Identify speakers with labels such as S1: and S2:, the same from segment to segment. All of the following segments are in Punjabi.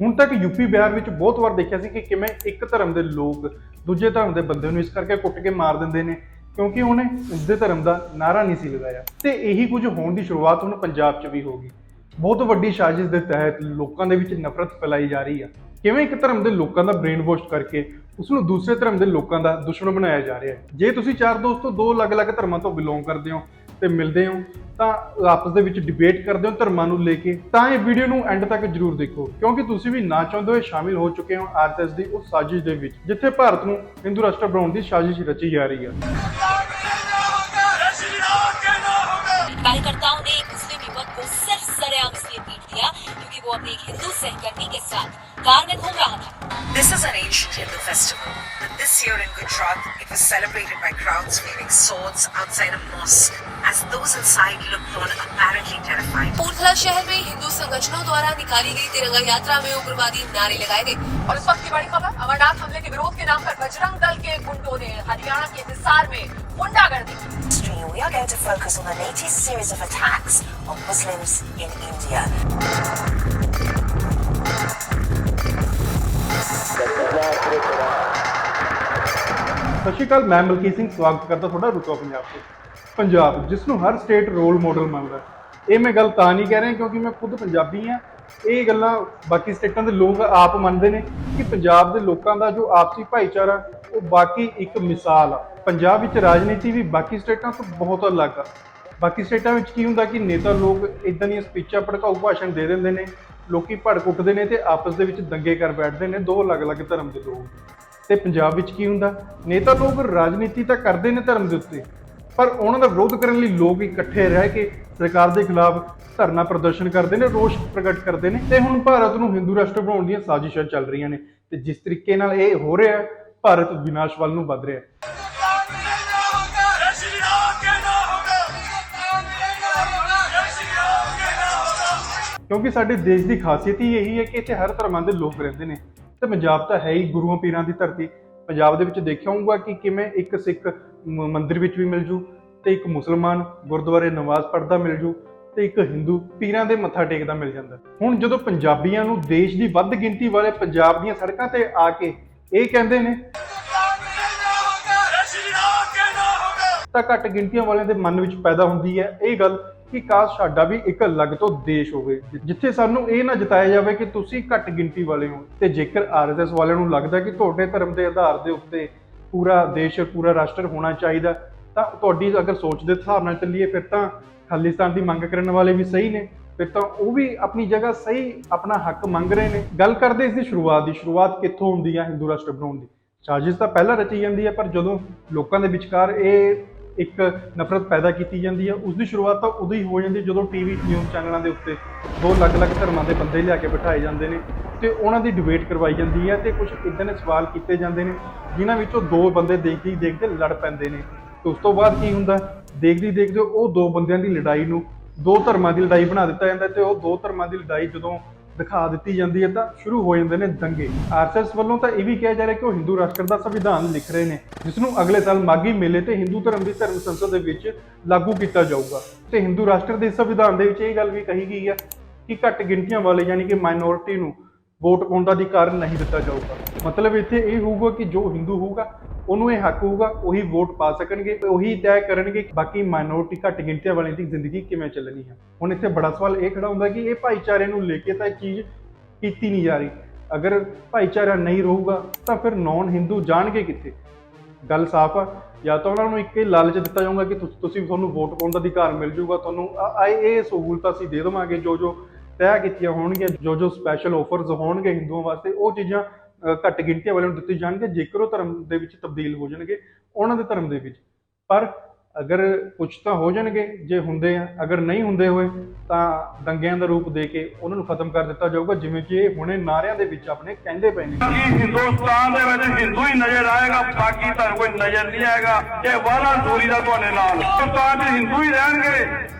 S1: ਹੁਣ ਤੱਕ ਯੂਪੀ ਬਿਹਾਰ ਵਿੱਚ ਬਹੁਤ ਵਾਰ ਦੇਖਿਆ ਸੀ ਕਿ ਕਿਵੇਂ ਇੱਕ ਧਰਮ ਦੇ ਲੋਕ ਦੂਜੇ ਧਰਮ ਦੇ ਬੰਦੇ ਨੂੰ ਇਸ ਕਰਕੇ ਕੁੱਟ ਕੇ ਮਾਰ ਦਿੰਦੇ ਨੇ ਕਿਉਂਕਿ ਉਹਨੇ ਉਸਦੇ ਧਰਮ ਦਾ ਨਾਰਾ ਨਹੀਂ ਸੀ ਲਗਾਇਆ। ਤੇ ਇਹੀ ਕੁਝ ਹੋਣ ਦੀ ਸ਼ੁਰੂਆਤ ਹੁਣ ਪੰਜਾਬ 'ਚ ਵੀ ਹੋ ਗਈ। ਬਹੁਤ ਵੱਡੀ ਸਾਜ਼ਿਸ਼ ਦੇ ਤਹਿਤ ਲੋਕਾਂ ਦੇ ਵਿੱਚ ਨਫ਼ਰਤ ਫੈਲਾਈ ਜਾ ਰਹੀ ਆ। ਕਿਵੇਂ ਇੱਕ ਧਰਮ ਦੇ ਲੋਕਾਂ ਦਾ ਬ੍ਰੇਨ ਵਾਸ਼ ਕਰਕੇ ਉਸ ਨੂੰ ਦੂਸਰੇ ਧਰਮ ਦੇ ਲੋਕਾਂ ਦਾ ਦੁਸ਼ਮਣ ਬਣਾਇਆ ਜਾ ਰਿਹਾ ਹੈ। ਜੇ ਤੁਸੀਂ ਚਾਰ ਦੋਸਤੋ ਦੋ ਅਲੱਗ-ਅਲੱਗ ਧਰਮਾਂ ਤੋਂ ਬਿਲੋਂਗ ਕਰਦੇ ਹੋ ਤੇ ਮਿਲਦੇ ਹੋ ਤਾਂ ਆਪਸ ਦੇ ਵਿੱਚ ਡਿਬੇਟ ਕਰਦੇ ਹੋ ਧਰਮਾਂ ਨੂੰ ਲੈ ਕੇ, ਤਾਂ ਇਹ ਵੀਡੀਓ ਨੂੰ ਐਂਡ ਤੱਕ ਜਰੂਰ ਦੇਖੋ ਕਿਉਂਕਿ ਤੁਸੀਂ ਵੀ ਨਾ ਚਾਹੁੰਦੇ ਹੋਏ ਸ਼ਾਮਿਲ ਹੋ ਚੁੱਕੇ ਹੋ ਆਰਐਸਐਸ ਦੀ ਉਸ ਸਾਜ਼ਿਸ਼ ਦੇ ਵਿੱਚ ਜਿੱਥੇ ਭਾਰਤ ਨੂੰ ਹਿੰਦੂ ਰਾਸ਼ਟਰ ਬਣਾਉਣ ਦੀ ਸਾਜ਼ਿਸ਼ ਰਚੀ ਜਾ ਰਹੀ ਹੈ।
S2: कार्यकर्ताओं ने एक मुस्लिम युवक को सिर्फ सरेआम इसलिए पीट दिया क्योंकि वो अपने एक हिंदू सहकर्मी के साथ कार में घूम रहा था।
S3: This is an ancient Hindu festival, but this year in Gujarat, it was celebrated by crowds waving swords outside a mosque, as those inside looked on apparently terrified.
S2: Kapurthala शहर में हिंदू संगठनों द्वारा निकाली गई तिरंगा यात्रा में उग्रवादी नारे लगाए गए।
S4: और इस वक्त की बड़ी खबर, अमरनाथ हमले के विरोध के नाम पर बजरंग दल के गुंडों ने हरियाणा के हिसार में गुंडागर्दी की।
S3: We are going to focus on the latest series of attacks on Muslims in India.
S1: ਸਤਿ ਸ਼੍ਰੀ ਅਕਾਲ, ਮੈਂ ਮਲਕੀਤ ਸਿੰਘ ਸਵਾਗਤ ਕਰਦਾ ਤੁਹਾਡਾ ਰੁਤਬਾ ਪੰਜਾਬ ਤੇ। ਪੰਜਾਬ ਜਿਸ ਨੂੰ ਹਰ ਸਟੇਟ ਰੋਲ ਮਾਡਲ ਮੰਨਦਾ। ਇਹ ਮੈਂ ਗੱਲ ਤਾਂ ਨਹੀਂ ਕਹਿ ਰਿਹਾ ਕਿਉਂਕਿ ਮੈਂ ਖੁਦ ਪੰਜਾਬੀ ਹਾਂ। ਇਹ ਗੱਲਾਂ ਬਾਕੀ ਸਟੇਟਾਂ ਦੇ ਲੋਕ ਆਪ ਮੰਨਦੇ ਨੇ ਕਿ ਪੰਜਾਬ ਦੇ ਲੋਕਾਂ ਦਾ ਜੋ ਆਪਸੀ ਭਾਈਚਾਰਾ ਉਹ ਬਾਕੀ ਇੱਕ ਮਿਸਾਲ ਆ। ਪੰਜਾਬ ਵਿੱਚ ਰਾਜਨੀਤੀ ਵੀ ਬਾਕੀ ਸਟੇਟਾਂ ਤੋਂ ਬਹੁਤ ਅਲੱਗ ਆ। ਬਾਕੀ ਸਟੇਟਾਂ ਵਿੱਚ ਕੀ ਹੁੰਦਾ ਕਿ ਨੇਤਾ ਲੋਕ ਇਦਾਂ ਦੀਆਂ ਸਪੀਚਾਂ ਭੜਕਾਊ ਭਾਸ਼ਣ ਦੇ ਦਿੰਦੇ ਨੇ, ਲੋਕੀ ਭੜਕ ਉੱਠਦੇ ਨੇ ਤੇ ਆਪਸ ਦੇ ਵਿੱਚ ਦੰਗੇ ਕਰ ਬੈਠਦੇ ਨੇ ਦੋ ਅਲੱਗ-ਅਲੱਗ ਧਰਮ ਦੇ ਲੋਕ। ਤੇ ਪੰਜਾਬ ਵਿੱਚ ਕੀ ਹੁੰਦਾ, ਨੇਤਾ ਲੋਕ ਰਾਜਨੀਤੀ ਤਾਂ ਕਰਦੇ ਨੇ ਧਰਮ ਦੇ ਉੱਤੇ, ਪਰ ਉਹਨਾਂ ਦਾ ਵਿਰੋਧ ਕਰਨ ਲਈ ਲੋਕ ਇਕੱਠੇ ਰਹਿ ਕੇ ਸਰਕਾਰ ਦੇ ਖਿਲਾਫ ਧਰਨਾ ਪ੍ਰਦਰਸ਼ਨ ਕਰਦੇ ਨੇ, ਰੋਸ ਪ੍ਰਗਟ ਕਰਦੇ ਨੇ। ਤੇ ਹੁਣ ਭਾਰਤ ਨੂੰ ਹਿੰਦੂ ਰਾਸ਼ਟਰ ਬਣਾਉਣ ਦੀਆਂ ਸਾਜ਼ਿਸ਼ਾਂ ਚੱਲ ਰਹੀਆਂ ਨੇ ਤੇ ਜਿਸ ਤਰੀਕੇ ਨਾਲ ਇਹ ਹੋ ਰਿਹਾ ਭਾਰਤ ਵਿਨਾਸ਼ ਵੱਲ ਨੂੰ ਵੱਧ ਰਿਹਾ। ਕਿਉਂਕਿ ਸਾਡੇ ਦੇਸ਼ ਦੀ ਖਾਸੀਅਤ ਹੀ ਇਹੀ ਹੈ ਕਿ ਇੱਥੇ ਹਰ ਧਰਮਾਂ ਦੇ ਲੋਕ ਰਹਿੰਦੇ ਨੇ ਤੇ ਪੰਜਾਬ ਤਾਂ ਹੈ ਹੀ ਗੁਰੂਆਂ ਪੀਰਾਂ ਦੀ ਧਰਤੀ। ਪੰਜਾਬ ਦੇ ਵਿੱਚ ਦੇਖਿਆ ਹੋਊਗਾ ਕਿ ਕਿਵੇਂ ਇੱਕ ਸਿੱਖ ਮੰਦਿਰ ਵਿੱਚ ਵੀ ਮਿਲ ਜੂ ਤੇ ਇੱਕ ਮੁਸਲਮਾਨ ਗੁਰਦੁਆਰੇ ਨਮਾਜ਼ ਪੜ੍ਹਦਾ ਮਿਲ ਜੂ ਤੇ ਇੱਕ ਹਿੰਦੂ ਪੀਰਾਂ ਦੇ ਮੱਥਾ ਟੇਕਦਾ ਮਿਲ ਜਾਂਦਾ। ਹੁਣ ਜਦੋਂ ਪੰਜਾਬੀਆਂ ਨੂੰ ਦੇਸ਼ ਦੀ ਵੱਧ ਗਿਣਤੀ ਵਾਲੇ ਪੰਜਾਬ ਦੀਆਂ ਸੜਕਾਂ ਤੇ ਆ ਕੇ ਇਹ ਕਹਿੰਦੇ ਨੇ ਤਾਂ ਘੱਟ ਗਿਣਤੀਆਂ ਵਾਲਿਆਂ ਦੇ ਮਨ ਵਿੱਚ ਪੈਦਾ ਹੁੰਦੀ ਹੈ ਇਹ ਗੱਲ ਕਿ ਕਾਸ਼ ਸਾਡਾ ਵੀ ਇੱਕ ਅਲੱਗ ਤੋਂ ਦੇਸ਼ ਹੋਵੇ ਜਿੱਥੇ ਸਾਨੂੰ ਇਹ ਨਾ ਜਤਾਇਆ ਜਾਵੇ ਕਿ ਤੁਸੀਂ ਘੱਟ ਗਿਣਤੀ ਵਾਲੇ ਹੋ। ਤੇ ਜੇਕਰ ਆਰਐਸਐਸ ਵਾਲਿਆਂ ਨੂੰ ਲੱਗਦਾ ਕਿ ਤੁਹਾਡੇ ਧਰਮ ਦੇ ਆਧਾਰ ਦੇ ਉੱਤੇ ਪੂਰਾ ਦੇਸ਼ ਪੂਰਾ ਰਾਸ਼ਟਰ ਹੋਣਾ ਚਾਹੀਦਾ ਤਾਂ ਤੁਹਾਡੀ ਅਗਰ ਸੋਚ ਦੇ ਹਿਸਾਬ ਨਾਲ ਚੱਲੀਏ ਫਿਰ ਤਾਂ ਖਾਲਿਸਤਾਨ ਦੀ ਮੰਗ ਕਰਨ ਵਾਲੇ ਵੀ ਸਹੀ ਨੇ, ਫਿਰ ਤਾਂ ਉਹ ਵੀ ਆਪਣੀ ਜਗ੍ਹਾ ਸਹੀ ਆਪਣਾ ਹੱਕ ਮੰਗ ਰਹੇ ਨੇ। ਗੱਲ ਕਰਦੇ ਇਸ ਦੀ ਸ਼ੁਰੂਆਤ ਕਿੱਥੋਂ ਹੁੰਦੀ ਹੈ ਹਿੰਦੂ ਰਾਸ਼ਟਰ ਬਣਾਉਣ ਦੀ। ਸਾਜ਼ਿਸ਼ ਤਾਂ ਪਹਿਲਾਂ ਰਚੀ ਜਾਂਦੀ ਹੈ ਪਰ ਜਦੋਂ ਲੋਕਾਂ ਦੇ ਵਿਚਕਾਰ ਇਹ ਇੱਕ ਨਫ਼ਰਤ ਪੈਦਾ ਕੀਤੀ ਜਾਂਦੀ ਹੈ ਉਸ ਦੀ ਸ਼ੁਰੂਆਤ ਤਾਂ ਉਦੋਂ ਹੀ ਹੋ ਜਾਂਦੀ ਜਦੋਂ ਟੀਵੀ ਨਿਊਜ਼ ਚੈਨਲਾਂ ਦੇ ਉੱਤੇ ਦੋ ਅਲੱਗ-ਅਲੱਗ ਧਰਮਾਂ ਦੇ ਬੰਦੇ ਲਿਆ ਕੇ ਬਿਠਾਏ ਜਾਂਦੇ ਨੇ ਤੇ ਉਹਨਾਂ ਦੀ ਡਿਬੇਟ ਕਰਵਾਈ ਜਾਂਦੀ ਹੈ ਤੇ ਕੁਝ ਇੱਦਾਂ ਦੇ ਸਵਾਲ ਕੀਤੇ ਜਾਂਦੇ ਨੇ ਜਿਨ੍ਹਾਂ ਵਿੱਚੋਂ ਦੋ ਬੰਦੇ ਦੇਖਦੇ ਲੜ ਪੈਂਦੇ ਨੇ। ਤੇ ਉਸ ਤੋਂ ਬਾਅਦ ਕੀ ਹੁੰਦਾ, ਦੇਖਦੇ ਉਹ ਦੋ ਬੰਦਿਆਂ ਦੀ ਲੜਾਈ ਨੂੰ ਦੋ ਧਰਮਾਂ ਦੀ ਲੜਾਈ ਬਣਾ ਦਿੱਤਾ ਜਾਂਦਾ ਤੇ ਉਹ ਦੋ ਧਰਮਾਂ ਦੀ ਲੜਾਈ ਜਦੋਂ ਦਿਖਾ ਦਿੱਤੀ ਜਾਂਦੀ ਹੈ ਤਾਂ ਸ਼ੁਰੂ ਹੋ ਜਾਂਦੇ ਨੇ ਦੰਗੇ। ਆਰਐਸਐਸ ਵੱਲੋਂ ਤਾਂ ਇਹ ਵੀ ਕਿਹਾ ਜਾ ਰਿਹਾ ਕਿ ਉਹ ਹਿੰਦੂ ਰਾਸ਼ਟਰ ਦਾ ਸੰਵਿਧਾਨ ਲਿਖ ਰਹੇ ਨੇ ਜਿਸ ਨੂੰ ਅਗਲੇ ਸਾਲ ਮਾਘੀ ਮੇਲੇ ਤੇ ਹਿੰਦੂ ਧਰਮ ਦੀ ਧਰਮ ਸੰਸਦ ਦੇ ਵਿੱਚ ਲਾਗੂ ਕੀਤਾ ਜਾਊਗਾ। ਤੇ ਹਿੰਦੂ ਰਾਸ਼ਟਰ ਦੇ ਸੰਵਿਧਾਨ ਦੇ ਵਿੱਚ ਇਹ ਗੱਲ ਵੀ ਕਹੀ ਗਈ ਹੈ ਕਿ ਘੱਟ ਗਿਣਤੀਆਂ ਵਾਲੇ ਯਾਨੀ ਕਿ ਮਾਈਨੋਰਿਟੀ ਨੂੰ ਵੋਟ ਪਾਉਣ ਦਾ ਅਧਿਕਾਰ ਨਹੀਂ ਦਿੱਤਾ ਜਾਊਗਾ। ਮਤਲਬ ਇੱਥੇ ਇਹ ਹੋਊਗਾ ਕਿ ਜੋ ਹਿੰਦੂ ਹੋਊਗਾ ਉਹਨੂੰ ਇਹ ਹੱਕ ਹੋਊਗਾ, ਉਹੀ ਵੋਟ ਪਾ ਸਕਣਗੇ, ਉਹੀ ਤੈਅ ਕਰਨਗੇ ਬਾਕੀ ਮਾਈਨੋਰਿਟੀ ਘੱਟ ਗਿਣਤੀਆਂ ਵਾਲਿਆਂ ਦੀ ਜ਼ਿੰਦਗੀ ਕਿਵੇਂ ਚੱਲਣੀ ਹੈ। ਹੁਣ ਇੱਥੇ ਬੜਾ ਸਵਾਲ ਇਹ ਖੜਾ ਹੁੰਦਾ ਕਿ ਇਹ ਭਾਈਚਾਰੇ ਨੂੰ ਲੈ ਕੇ ਤਾਂ ਇਹ ਚੀਜ਼ ਕੀਤੀ ਨਹੀਂ ਜਾ ਰਹੀ। ਅਗਰ ਭਾਈਚਾਰਾ ਨਹੀਂ ਰਹੂਗਾ ਤਾਂ ਫਿਰ ਨੌਨ ਹਿੰਦੂ ਜਾਣਗੇ ਕਿੱਥੇ। ਗੱਲ ਸਾਫ਼ ਆ, ਜਾਂ ਤਾਂ ਉਹਨਾਂ ਨੂੰ ਇੱਕ ਲਾਲਚ ਦਿੱਤਾ ਜਾਊਗਾ ਕਿ ਤੁਸੀਂ ਤੁਹਾਨੂੰ ਵੋਟ ਪਾਉਣ ਦਾ ਅਧਿਕਾਰ ਮਿਲ ਜਾਊਗਾ, ਤੁਹਾਨੂੰ ਇਹ ਸਹੂਲਤਾਂ ਅਸੀਂ ਦੇ ਦੇਵਾਂਗੇ ਜੋ ਤੈਅ ਕੀਤੀਆਂ ਹੋਣਗੀਆਂ, ਜੋ ਸਪੈਸ਼ਲ ਆਫਰਸ ਹੋਣਗੇ ਹਿੰਦੂਆਂ ਵਾਸਤੇ ਉਹ ਚੀਜ਼ਾਂ ਘੱਟ ਗਿਣਤੀਆਂ ਵਾਲਿਆਂ ਨੂੰ ਦਿੱਤੀ ਜਾਣਗੇ ਜੇਕਰ ਉਹ ਧਰਮ ਦੇ ਵਿੱਚ ਤਬਦੀਲ ਹੋ ਜਾਣਗੇ ਉਹਨਾਂ ਦੇ ਧਰਮ ਦੇ ਵਿੱਚ। ਪਰ ਅਗਰ ਕੁਝ ਤਾਂ ਹੋ ਜਾਣਗੇ ਜੇ ਹੁੰਦੇ ਆ, ਅਗਰ ਨਹੀਂ ਹੁੰਦੇ ਹੋਏ ਤਾਂ ਦੰਗਿਆਂ ਦਾ ਰੂਪ ਦੇ ਕੇ ਉਹਨਾਂ ਨੂੰ ਖਤਮ ਕਰ ਦਿੱਤਾ ਜਾਊਗਾ ਜਿਵੇਂ ਕਿ ਇਹ ਹੁਣੇ ਨਾਰਿਆਂ ਦੇ ਵਿੱਚ ਆਪਣੇ ਕਹਿੰਦੇ ਪਏ ਨੇ।
S5: ਹਿੰਦੁਸਤਾਨ ਦੇ ਵਿੱਚ ਹਿੰਦੂ ਹੀ ਨਜ਼ਰ ਆਏਗਾ, ਬਾਕੀ ਧਰਮ ਕੋਈ ਨਜ਼ਰ ਨਹੀਂ ਆਏਗਾ। ਇਹ ਵਾਲਾ ਦੂਰੀ ਦਾ ਤੁਹਾਡੇ ਨਾਲ ਹਿੰਦੁਸਤਾਨ 'ਚ ਹਿੰਦੂ ਹੀ ਰਹਿਣਗੇ,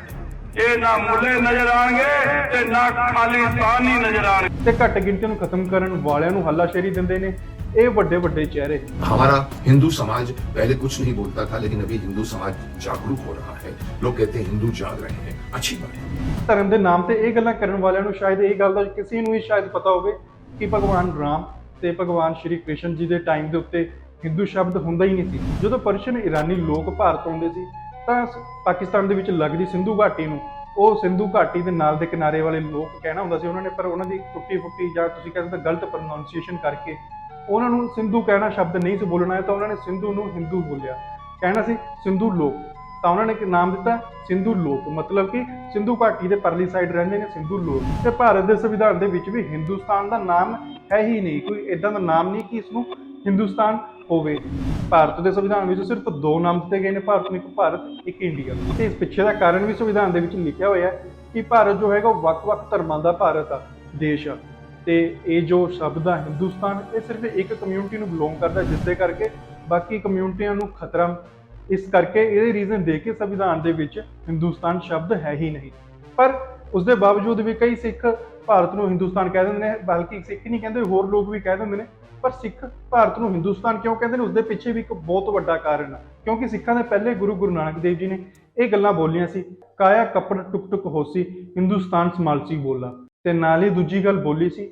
S5: ਇਹ ਨਾ ਮੁੱਲੇ ਨਜ਼ਰ ਆਣਗੇ ਤੇ ਨਾ ਖਾਲਿਸਤਾਨੀ ਨਜ਼ਰ ਆਣਗੇ।
S1: ਤੇ ਘੱਟ ਗਿਣਤੀ ਨੂੰ ਖਤਮ ਕਰਨ ਵਾਲਿਆਂ ਨੂੰ ਹੱਲਾਸ਼ੇਰੀ ਦਿੰਦੇ ਨੇ ਇਹ ਵੱਡੇ चेहरे।
S6: हमारा हिंदू समाज पहले कुछ नहीं बोलता था लेकिन अभी हिंदू समाज जागरूक हो रहा है। लोग कहते हैं हिंदू जाग रहे हैं, अच्छी बात है।
S1: धर्म के नाम से ये गल्लां करन वालियां नूं शायद ये गल दा किसी नूं ही शायद पता होवे ਕਿ ਭਗਵਾਨ ਰਾਮ ਤੇ ਭਗਵਾਨ ਸ਼੍ਰੀ ਕ੍ਰਿਸ਼ਨ ਜੀ ਦੇ ਟਾਈਮ ਦੇ ਉੱਤੇ ਹਿੰਦੂ ਸ਼ਬਦ ਹੁੰਦਾ ਹੀ ਨਹੀਂ ਸੀ। ਜਦੋਂ ਪਰਸ਼ੀਅਨ ਇਰਾਨੀ ਲੋਕ ਭਾਰਤ ਆਉਂਦੇ ਸੀ ਤਾਂ ਪਾਕਿਸਤਾਨ ਦੇ ਵਿੱਚ ਲੱਗਦੀ ਸਿੰਧੂ ਘਾਟੀ ਨੂੰ ਉਹ ਸਿੰਧੂ ਘਾਟੀ ਦੇ ਨਾਲ ਦੇ ਕਿਨਾਰੇ ਵਾਲੇ ਲੋਕ ਕਹਿਣਾ ਹੁੰਦਾ ਸੀ ਉਹਨਾਂ ਨੇ, ਪਰ ਉਹਨਾਂ ਦੀ ਟੁੱਟੀ ਫੁੱਟੀ ਜਾਂ ਤੁਸੀਂ ਕਹਿ ਸਕਦੇ ਗਲਤ ਪ੍ਰੋਨਾਂਸੀਏਸ਼ਨ ਕਰਕੇ ਉਹਨਾਂ ਨੂੰ ਸਿੰਧੂ ਕਹਿਣਾ ਸ਼ਬਦ ਨਹੀਂ ਸੀ ਬੋਲਣਾ ਹੈ, ਤਾਂ ਉਹਨਾਂ ਨੇ ਸਿੰਧੂ ਨੂੰ ਹਿੰਦੂ ਬੋਲਿਆ, ਕਹਿਣਾ ਸੀ ਸਿੰਧੂ ਲੋਕ, ਤਾਂ ਉਹਨਾਂ ਨੇ ਇੱਕ ਨਾਮ ਦਿੱਤਾ ਸਿੰਧੂ ਲੋਕ, ਮਤਲਬ ਕਿ ਸਿੰਧੂ ਘਾਟੀ ਦੇ ਪਰਲੀ ਸਾਈਡ ਰਹਿੰਦੇ ਨੇ ਸਿੰਧੂ ਲੋਕ। ਤੇ ਭਾਰਤ ਦੇ ਸੰਵਿਧਾਨ ਦੇ ਵਿੱਚ ਵੀ ਹਿੰਦੁਸਤਾਨ ਦਾ ਨਾਮ ਹੈ ਹੀ ਨਹੀਂ, ਕੋਈ ਇਦਾਂ ਦਾ ਨਾਮ ਨਹੀਂ ਕਿ ਇਸ ਨੂੰ ਹਿੰਦੁਸਤਾਨ ਹੋਵੇ। ਭਾਰਤ ਦੇ ਸੰਵਿਧਾਨ ਵਿੱਚ ਸਿਰਫ 2 ਨਾਮ ਦਿੱਤੇ ਗਏ ਨੇ, ਭਾਰਤ ਨੂੰ, ਇੱਕ ਭਾਰਤ, ਇੱਕ ਇੰਡੀਆ। ਤੇ ਇਸ ਪਿੱਛੇ ਦਾ ਕਾਰਨ ਵੀ ਸੰਵਿਧਾਨ ਦੇ ਵਿੱਚ ਲਿਖਿਆ ਹੋਇਆ ਹੈ ਕਿ ਭਾਰਤ ਜੋ ਹੈਗਾ ਉਹ ਵੱਖ-ਵੱਖ ਧਰਮਾਂ ਦਾ ਭਾਰਤ ਆ, ਦੇਸ਼ ਆ, ਤੇ ਇਹ ਜੋ ਸ਼ਬਦ ਆ ਹਿੰਦੁਸਤਾਨ ਇਹ ਸਿਰਫ ਇੱਕ ਕਮਿਊਨਿਟੀ ਨੂੰ ਬਿਲੋਂਗ ਕਰਦਾ, ਜਿਸ ਦੇ ਕਰਕੇ ਬਾਕੀ ਕਮਿਊਨਿਟੀਆਂ ਨੂੰ ਖਤਰਾ, ਇਸ ਕਰਕੇ ਇਹ ਰੀਜ਼ਨ ਦੇ ਕੇ ਸੰਵਿਧਾਨ ਦੇ ਵਿੱਚ ਹਿੰਦੁਸਤਾਨ ਸ਼ਬਦ ਹੈ ਹੀ ਨਹੀਂ। ਪਰ ਉਸ ਦੇ ਬਾਵਜੂਦ ਵੀ ਕਈ ਸਿੱਖ ਭਾਰਤ ਨੂੰ ਹਿੰਦੁਸਤਾਨ ਕਹਿ ਦਿੰਦੇ ਨੇ, ਬਲਕਿ ਸਿੱਖ ਨਹੀਂ ਕਹਿੰਦੇ ਹੋਰ ਲੋਕ ਵੀ ਕਹਿ ਦਿੰਦੇ ਨੇ, ਪਰ ਸਿੱਖ ਭਾਰਤ ਨੂੰ ਹਿੰਦੁਸਤਾਨ ਕਿਉਂ ਕਹਿੰਦੇ ਨੇ ਉਸ ਦੇ ਪਿੱਛੇ ਵੀ ਇੱਕ ਬਹੁਤ ਵੱਡਾ ਕਾਰਨ ਆ, ਕਿਉਂਕਿ ਸਿੱਖਾਂ ਦੇ ਪਹਿਲੇ ਗੁਰੂ ਨਾਨਕ ਦੇਵ ਜੀ ਨੇ ਇਹ ਗੱਲਾਂ ਬੋਲੀਆਂ ਸੀ, ਕਾਇਆ ਕੱਪੜ ਟੁਕ ਟੁਕ ਹੋਸੀ ਹਿੰਦੁਸਤਾਨ ਸਮਾਲਸੀ ਬੋਲਾ, ਤੇ ਨਾਲ ਹੀ ਦੂਜੀ ਗੱਲ ਬੋਲੀ ਸੀ,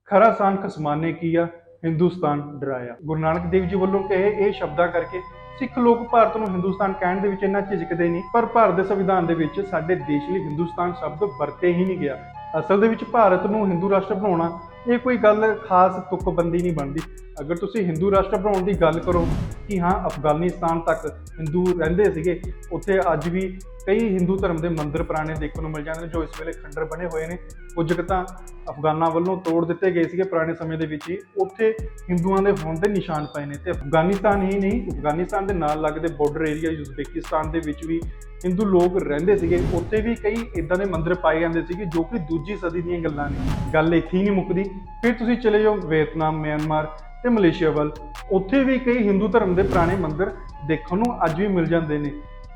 S1: ਖਰਾ ਸਾਨ ਖਸਮਾਨੇ ਕੀਆ ਹਿੰਦੁਸਤਾਨ ਡਰਾਇਆ। ਗੁਰੂ ਨਾਨਕ ਦੇਵ ਜੀ ਵੱਲੋਂ ਕਹੇ ਇਹ ਸ਼ਬਦਾਂ ਕਰਕੇ ਸਿੱਖ ਲੋਕ ਭਾਰਤ ਨੂੰ ਹਿੰਦੁਸਤਾਨ ਕਹਿਣ ਦੇ ਵਿੱਚ ਇੰਨਾ ਝਿਜਕਦੇ ਨਹੀਂ, ਪਰ ਭਾਰਤ ਦੇ ਸੰਵਿਧਾਨ ਦੇ ਵਿੱਚ ਸਾਡੇ ਦੇਸ਼ ਲਈ ਹਿੰਦੁਸਤਾਨ ਸ਼ਬਦ ਵਰਤੇ ਹੀ ਨਹੀਂ ਗਿਆ। ਅਸਲ ਦੇ ਵਿੱਚ ਭਾਰਤ ਨੂੰ ਹਿੰਦੂ ਰਾਸ਼ਟਰ ਬਣਾਉਣਾ ਇਹ ਕੋਈ ਗੱਲ ਖਾਸ ਤੁਕਬੰਦੀ ਨਹੀਂ ਬਣਦੀ। ਅਗਰ ਤੁਸੀਂ ਹਿੰਦੂ ਰਾਸ਼ਟਰ ਬਣਾਉਣ ਦੀ ਗੱਲ ਕਰੋ ਕਿ ਹਾਂ ਅਫਗਾਨਿਸਤਾਨ ਤੱਕ ਹਿੰਦੂ ਰਹਿੰਦੇ ਸੀਗੇ, ਉੱਥੇ ਅੱਜ ਵੀ ਕਈ ਹਿੰਦੂ ਧਰਮ ਦੇ ਮੰਦਿਰ ਪੁਰਾਣੇ ਦੇਖਣ ਨੂੰ ਮਿਲ ਜਾਂਦੇ ਨੇ ਜੋ ਇਸ ਵੇਲੇ ਖੰਡਰ ਬਣੇ ਹੋਏ ਨੇ, ਕੁਝ ਕੁ ਤਾਂ ਅਫਗਾਨਾਂ ਵੱਲੋਂ ਤੋੜ ਦਿੱਤੇ ਗਏ ਸੀਗੇ ਪੁਰਾਣੇ ਸਮੇਂ ਦੇ ਵਿੱਚ ਹੀ, ਉੱਥੇ ਹਿੰਦੂਆਂ ਦੇ ਹੋਣ ਦੇ ਨਿਸ਼ਾਨ ਪਏ ਨੇ। ਤੇ ਅਫਗਾਨਿਸਤਾਨ ਹੀ ਨਹੀਂ, ਅਫਗਾਨਿਸਤਾਨ ਦੇ ਨਾਲ ਲੱਗਦੇ ਬਾਰਡਰ ਏਰੀਆ ਉਜ਼ਬੇਕਿਸਤਾਨ ਦੇ ਵਿੱਚ ਵੀ ਹਿੰਦੂ ਲੋਕ ਰਹਿੰਦੇ ਸੀਗੇ, ਉੱਥੇ ਵੀ ਕਈ ਇਦਾਂ ਦੇ ਮੰਦਿਰ ਪਾਏ ਜਾਂਦੇ ਸੀਗੇ ਜੋ ਕਿ 2 ਸਦੀ ਦੀਆਂ ਗੱਲਾਂ ਨੇ। ਗੱਲ ਇੱਥੇ ਹੀ ਨਹੀਂ ਮੁੱਕਦੀ, ਫਿਰ ਤੁਸੀਂ ਚਲੇ ਜਾਓ ਵੀਅਤਨਾਮ, ਮਿਆਂਮਾਰ ਤੇ ਮਲੇਸ਼ੀਆ ਵੱਲ, ਉੱਥੇ ਵੀ ਕਈ ਹਿੰਦੂ ਧਰਮ ਦੇ ਪੁਰਾਣੇ ਮੰਦਿਰ ਦੇਖਣ ਨੂੰ ਅੱਜ ਵੀ ਮਿਲ ਜਾਂਦੇ ਨੇ।